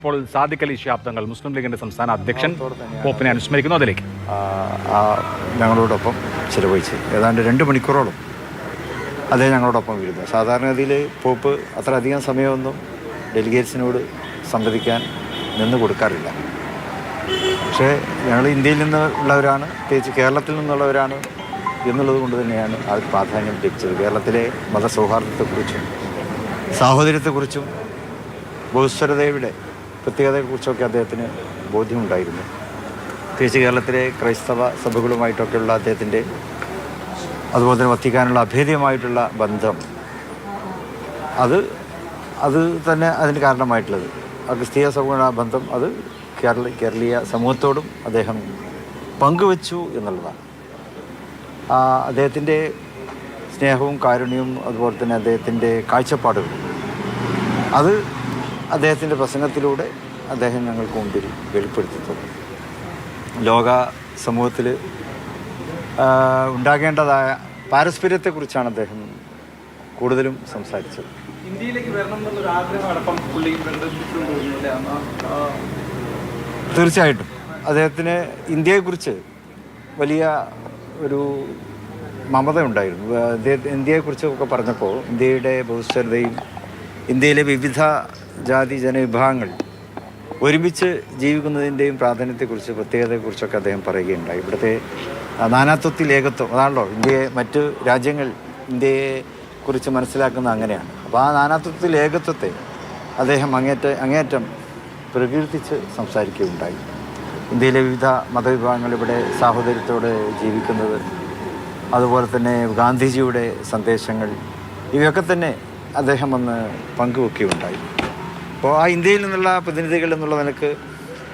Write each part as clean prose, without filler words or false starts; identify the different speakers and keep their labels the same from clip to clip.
Speaker 1: ഇപ്പോൾ സാദിഖ് അലി ശിഹാബ് തങ്ങൾ മുസ്ലിം ലീഗിന്റെ സംസ്ഥാന അധ്യക്ഷൻ പോപ്പിനെ അനുസ്മരിക്കുന്നു. അതിലേക്ക്
Speaker 2: ഞങ്ങളോടൊപ്പം ചിലവഴിച്ച് ഏതാണ്ട് 2 മണിക്കൂറോളം അദ്ദേഹം ഞങ്ങളോടൊപ്പം ഇരുന്നു. സാധാരണഗതിയിൽ പോപ്പ് അത്ര അധികം സമയമൊന്നും ഡെലിഗേറ്റ്സിനോട് സംവദിക്കാൻ നിന്ന് കൊടുക്കാറില്ല. പക്ഷേ ഞങ്ങൾ ഇന്ത്യയിൽ നിന്നുള്ളവരാണ്, പ്രത്യേകിച്ച് കേരളത്തിൽ നിന്നുള്ളവരാണ് എന്നുള്ളത് കൊണ്ട് തന്നെയാണ് ആ പ്രാധാന്യം ലഭിച്ചത്. കേരളത്തിലെ മതസൗഹാർദ്ദത്തെക്കുറിച്ചും സാഹോദര്യത്തെക്കുറിച്ചും ബഹുസ്വരതയുടെ പ്രത്യേകതയെക്കുറിച്ചൊക്കെ അദ്ദേഹത്തിന് ബോധ്യമുണ്ടായിരുന്നു. പ്രത്യേകിച്ച് കേരളത്തിലെ ക്രൈസ്തവ സഭകളുമായിട്ടൊക്കെയുള്ള അദ്ദേഹത്തിൻ്റെ, അതുപോലെ തന്നെ വത്തിക്കാനുള്ള അഭേദ്യമായിട്ടുള്ള ബന്ധം, അത് തന്നെ അതിന് കാരണമായിട്ടുള്ളത്. ആ ക്രിസ്തീയ സഭയുടെ ആ ബന്ധം അത് കേരളീയ സമൂഹത്തോടും അദ്ദേഹം പങ്കുവച്ചു എന്നുള്ളതാണ്. അദ്ദേഹത്തിൻ്റെ സ്നേഹവും കാരുണ്യവും അതുപോലെ തന്നെ അദ്ദേഹത്തിൻ്റെ കാഴ്ചപ്പാടുകളും അത് അദ്ദേഹത്തിൻ്റെ പ്രസംഗത്തിലൂടെ അദ്ദേഹം ഞങ്ങൾക്ക് മുമ്പിൽ വെളിപ്പെടുത്തിത്തന്നു. ലോക സമൂഹത്തിൽ ഉണ്ടാകേണ്ടതായ പാരസ്പര്യത്തെക്കുറിച്ചാണ് അദ്ദേഹം കൂടുതലും സംസാരിച്ചത്.
Speaker 3: ഇന്ത്യയിലേക്ക് വരണം എന്നുള്ളൊരു ആഗ്രഹം അടക്കം പുള്ളി
Speaker 2: തീർച്ചയായിട്ടും അദ്ദേഹത്തിന് ഇന്ത്യയെക്കുറിച്ച് വലിയ ഒരു മമത ഉണ്ടായിരുന്നു. ഇന്ത്യയെക്കുറിച്ചൊക്കെ പറഞ്ഞപ്പോൾ ഇന്ത്യയുടെ ബഹുസ്വരതയും ഇന്ത്യയിലെ വിവിധ ജാതി ജനവിഭാഗങ്ങൾ ഒരുമിച്ച് ജീവിക്കുന്നതിൻ്റെയും പ്രാധാന്യത്തെക്കുറിച്ച്, പ്രത്യേകതയെക്കുറിച്ചൊക്കെ അദ്ദേഹം പറയുകയുണ്ടായി. ഇവിടുത്തെ നാനാത്വത്തിൽ ഏകത്വം, അതാണല്ലോ ഇന്ത്യയെ മറ്റ് രാജ്യങ്ങൾ ഇന്ത്യയെക്കുറിച്ച് മനസ്സിലാക്കുന്ന അങ്ങനെയാണ്. അപ്പോൾ ആ നാനാത്വത്തിൽ ഏകത്വത്തെ അദ്ദേഹം അങ്ങേയറ്റം പ്രകീർത്തിച്ച് സംസാരിക്കുകയുണ്ടായി. ഇന്ത്യയിലെ വിവിധ മതവിഭാഗങ്ങൾ ഇവിടെ സാഹോദര്യത്തോടെ ജീവിക്കുന്നത്, അതുപോലെ തന്നെ ഗാന്ധിജിയുടെ സന്ദേശങ്ങൾ, ഇവയൊക്കെ തന്നെ അദ്ദേഹം വന്ന് പങ്കുവെക്കുകയുണ്ടായി. അപ്പോൾ ആ ഇന്ത്യയിൽ നിന്നുള്ള പ്രതിനിധികൾ എന്നുള്ള നിലക്ക്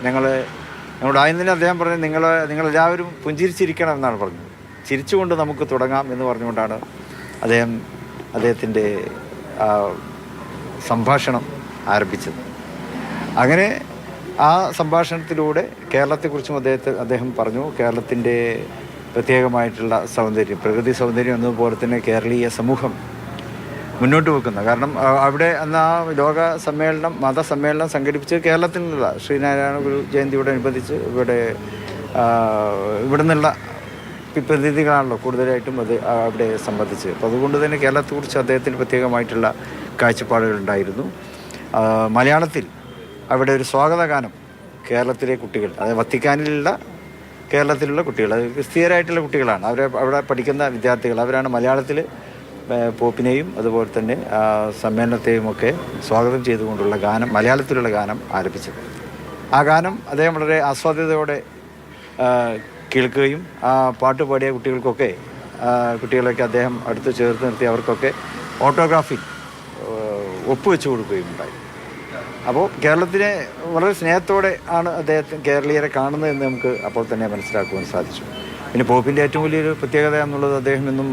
Speaker 2: ഞങ്ങളുടെ ആദ്യം തന്നെ അദ്ദേഹം പറഞ്ഞു, നിങ്ങളെല്ലാവരും പുഞ്ചിരിച്ചിരിക്കണം എന്നാണ് പറഞ്ഞത്. ചിരിച്ചുകൊണ്ട് നമുക്ക് തുടങ്ങാം എന്ന് പറഞ്ഞുകൊണ്ടാണ് അദ്ദേഹത്തിൻ്റെ സംഭാഷണം ആരംഭിച്ചത്. അങ്ങനെ ആ സംഭാഷണത്തിലൂടെ കേരളത്തെക്കുറിച്ചും അദ്ദേഹം പറഞ്ഞു. കേരളത്തിൻ്റെ പ്രത്യേകമായിട്ടുള്ള സൗന്ദര്യം, പ്രകൃതി സൗന്ദര്യം എന്നതുപോലെ തന്നെ കേരളീയ സമൂഹം മുന്നോട്ട് വെക്കുന്ന, കാരണം അവിടെ അന്ന് ആ ലോക സമ്മേളനം, മതസമ്മേളനം സംഘടിപ്പിച്ച് കേരളത്തിൽ നിന്നുള്ള ശ്രീനാരായണ ഗുരു ജയന്തിയോടനുബന്ധിച്ച് ഇവിടെ നിന്നുള്ള പ്രതിനിധികളാണല്ലോ കൂടുതലായിട്ടും അവിടെ സംബന്ധിച്ച്. അപ്പോൾ അതുകൊണ്ട് തന്നെ കേരളത്തെക്കുറിച്ച് അദ്ദേഹത്തിന് പ്രത്യേകമായിട്ടുള്ള കാഴ്ചപ്പാടുകളുണ്ടായിരുന്നു. മലയാളത്തിൽ അവിടെ ഒരു സ്വാഗതഗാനം കേരളത്തിലെ കുട്ടികൾ, അതായത് വത്തിക്കാനിലുള്ള കേരളത്തിലുള്ള കുട്ടികൾ, അത് ക്രിസ്തീയരായിട്ടുള്ള കുട്ടികളാണ്, അവിടെ പഠിക്കുന്ന വിദ്യാർത്ഥികൾ, അവരാണ് മലയാളത്തിൽ പോപ്പിനെയും അതുപോലെ തന്നെ സമ്മേളനത്തെയും ഒക്കെ സ്വാഗതം ചെയ്തുകൊണ്ടുള്ള ഗാനം, മലയാളത്തിലുള്ള ഗാനം ആലപിച്ചത്. ആ ഗാനം അദ്ദേഹം വളരെ ആസ്വാദ്യതയോടെ കേൾക്കുകയും ആ പാട്ട് പാടിയ കുട്ടികളൊക്കെ അദ്ദേഹം അടുത്ത് ചേർത്ത് നിർത്തി അവർക്കൊക്കെ ഓട്ടോഗ്രാഫിൽ ഒപ്പുവെച്ച് കൊടുക്കുകയും ഉണ്ടായി. അപ്പോൾ കേരളത്തിനെ വളരെ സ്നേഹത്തോടെ ആണ് കേരളീയരെ കാണുന്നതെന്ന് നമുക്ക് അപ്പോൾ തന്നെ മനസ്സിലാക്കുവാൻ സാധിച്ചു. പിന്നെ പോപ്പിൻ്റെ ഏറ്റവും വലിയൊരു പ്രത്യേകത എന്നുള്ളത് അദ്ദേഹം എന്നും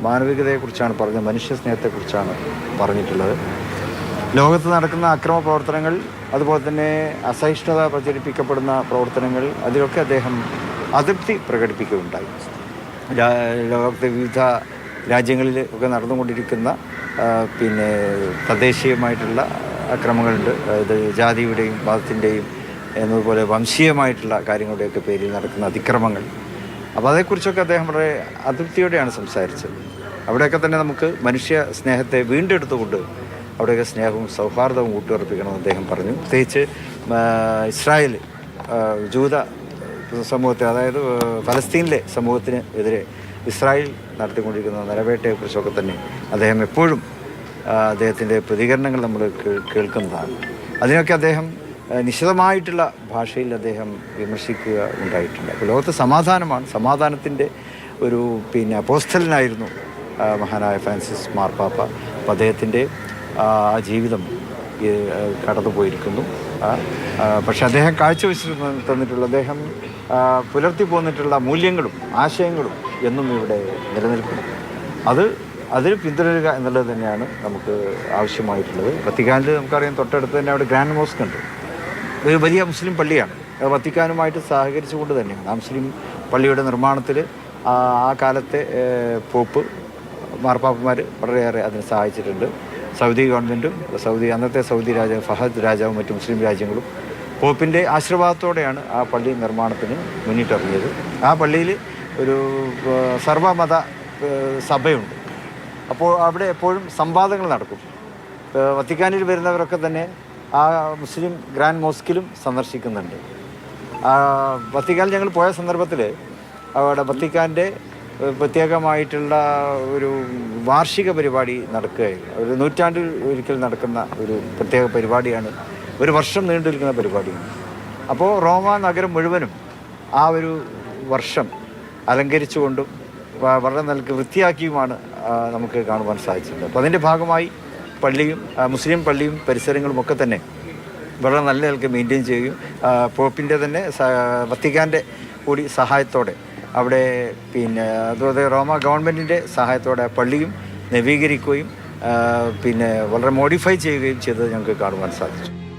Speaker 2: മാനവികതയെക്കുറിച്ചാണ് പറഞ്ഞത്, മനുഷ്യ സ്നേഹത്തെക്കുറിച്ചാണ് പറഞ്ഞിട്ടുള്ളത്. ലോകത്ത് നടക്കുന്ന അക്രമ പ്രവർത്തനങ്ങൾ, അതുപോലെ തന്നെ അസഹിഷ്ണുത പ്രചരിപ്പിക്കപ്പെടുന്ന പ്രവർത്തനങ്ങൾ, അതിലൊക്കെ അദ്ദേഹം അതൃപ്തി പ്രകടിപ്പിക്കുകയുണ്ടായി. ലോകത്തെ വിവിധ രാജ്യങ്ങളിൽ ഒക്കെ നടന്നുകൊണ്ടിരിക്കുന്ന പിന്നെ തദ്ദേശീയമായിട്ടുള്ള അക്രമങ്ങളുണ്ട്, അതായത് ജാതിയുടെയും മതത്തിൻ്റെയും എന്നതുപോലെ വംശീയമായിട്ടുള്ള കാര്യങ്ങളുടെയൊക്കെ പേരിൽ നടക്കുന്ന അതിക്രമങ്ങൾ. അപ്പോൾ അതേക്കുറിച്ചൊക്കെ അദ്ദേഹം വളരെ അതൃപ്തിയോടെയാണ് സംസാരിച്ചത്. അവിടെയൊക്കെ തന്നെ നമുക്ക് മനുഷ്യ സ്നേഹത്തെ വീണ്ടെടുത്തുകൊണ്ട് അവിടെയൊക്കെ സ്നേഹവും സൗഹാർദ്ദവും ഊട്ടിയുറപ്പിക്കണമെന്ന് അദ്ദേഹം പറഞ്ഞു. പ്രത്യേകിച്ച് ഇസ്രായേൽ ജൂത സമൂഹത്തെ, അതായത് ഫലസ്തീനിലെ സമൂഹത്തിന് എതിരെ ഇസ്രായേൽ നടത്തിക്കൊണ്ടിരിക്കുന്ന നിലവേട്ടയെക്കുറിച്ചൊക്കെ തന്നെ അദ്ദേഹം എപ്പോഴും അദ്ദേഹത്തിൻ്റെ പ്രതികരണങ്ങൾ നമ്മൾ കേൾക്കുന്നതാണ്. അതിനൊക്കെ അദ്ദേഹം നിശിതമായിട്ടുള്ള ഭാഷയിൽ അദ്ദേഹം വിമർശിക്കുക ഉണ്ടായിട്ടുണ്ട്. അപ്പോൾ ലോകത്ത് സമാധാനമാണ്, സമാധാനത്തിൻ്റെ ഒരു അപ്പോസ്തലനായിരുന്നു മഹാനായ ഫ്രാൻസിസ് മാർപ്പാപ്പ. അപ്പോൾ അദ്ദേഹത്തിൻ്റെ ആ ജീവിതം കടന്നു പോയിരിക്കുന്നു. പക്ഷെ അദ്ദേഹം കാഴ്ചവെച്ച് തന്നിട്ടുള്ള, അദ്ദേഹം പുലർത്തി പോന്നിട്ടുള്ള മൂല്യങ്ങളും ആശയങ്ങളും എന്നും ഇവിടെ നിലനിൽക്കുന്നു. അതിൽ പിന്തുടരുക എന്നുള്ളത് തന്നെയാണ് നമുക്ക് ആവശ്യമായിട്ടുള്ളത്. വത്തിക്കാനിൽ നമുക്കറിയാം, തൊട്ടടുത്ത് തന്നെ അവിടെ ഗ്രാൻഡ് മോസ്ക് ഉണ്ട്, ഒരു വലിയ മുസ്ലിം പള്ളിയാണ്. വത്തിക്കാനുമായിട്ട് സഹകരിച്ചുകൊണ്ട് തന്നെയാണ് ആ മുസ്ലിം പള്ളിയുടെ നിർമ്മാണത്തിൽ ആ കാലത്തെ പോപ്പ് മാർപ്പാപ്പന്മാർ വളരെയേറെ അതിന് സഹായിച്ചിട്ടുണ്ട്. സൗദി ഗവൺമെൻറ്റും അന്നത്തെ സൗദി രാജാവ് ഫഹദ് രാജാവും മറ്റ് മുസ്ലിം രാജ്യങ്ങളും പോപ്പിൻ്റെ ആശീർവാദത്തോടെയാണ് ആ പള്ളി നിർമ്മാണത്തിന് മുന്നിട്ടിറങ്ങിയത്. ആ പള്ളിയിൽ ഒരു സർവമത സഭയുണ്ട്. അപ്പോൾ അവിടെ എപ്പോഴും സംവാദങ്ങൾ നടക്കും. വത്തിക്കാനിൽ വരുന്നവരൊക്കെ തന്നെ ആ മുസ്ലിം ഗ്രാൻഡ് മോസ്കിലും സന്ദർശിക്കുന്നുണ്ട്. വത്തിക്കാൻ ഞങ്ങൾ പോയ സന്ദർഭത്തിൽ അവിടെ വത്തിക്കാൻ്റെ പ്രത്യേകമായിട്ടുള്ള ഒരു വാർഷിക പരിപാടി നടക്കുകയായിരുന്നു. ഒരു നൂറ്റാണ്ടിൽ ഒരിക്കൽ നടക്കുന്ന ഒരു പ്രത്യേക പരിപാടിയാണ്, ഒരു വർഷം നീണ്ടു നിൽക്കുന്ന പരിപാടിയാണ്. അപ്പോൾ റോമ നഗരം മുഴുവനും ആ ഒരു വർഷം അലങ്കരിച്ചുകൊണ്ടും വളരെ നല്ല വൃത്തിയാക്കിയുമാണ് നമുക്ക് കാണുവാൻ സാധിച്ചത്. അപ്പോൾ അതിൻ്റെ ഭാഗമായി പള്ളിയും മുസ്ലിം പള്ളിയും പരിസരങ്ങളും ഒക്കെ തന്നെ വളരെ നല്ല നിലക്ക് മെയിൻറ്റെയിൻ ചെയ്യുകയും പോപ്പിൻ്റെ തന്നെ വത്തിക്കാൻ്റെ കൂടി സഹായത്തോടെ അവിടെ അതുപോലെ റോമ ഗവൺമെൻറ്റിൻ്റെ സഹായത്തോടെ പള്ളിയും നവീകരിക്കുകയും വളരെ മോഡിഫൈ ചെയ്യുകയും ചെയ്തത് ഞങ്ങൾക്ക് കാണുവാൻ സാധിച്ചു.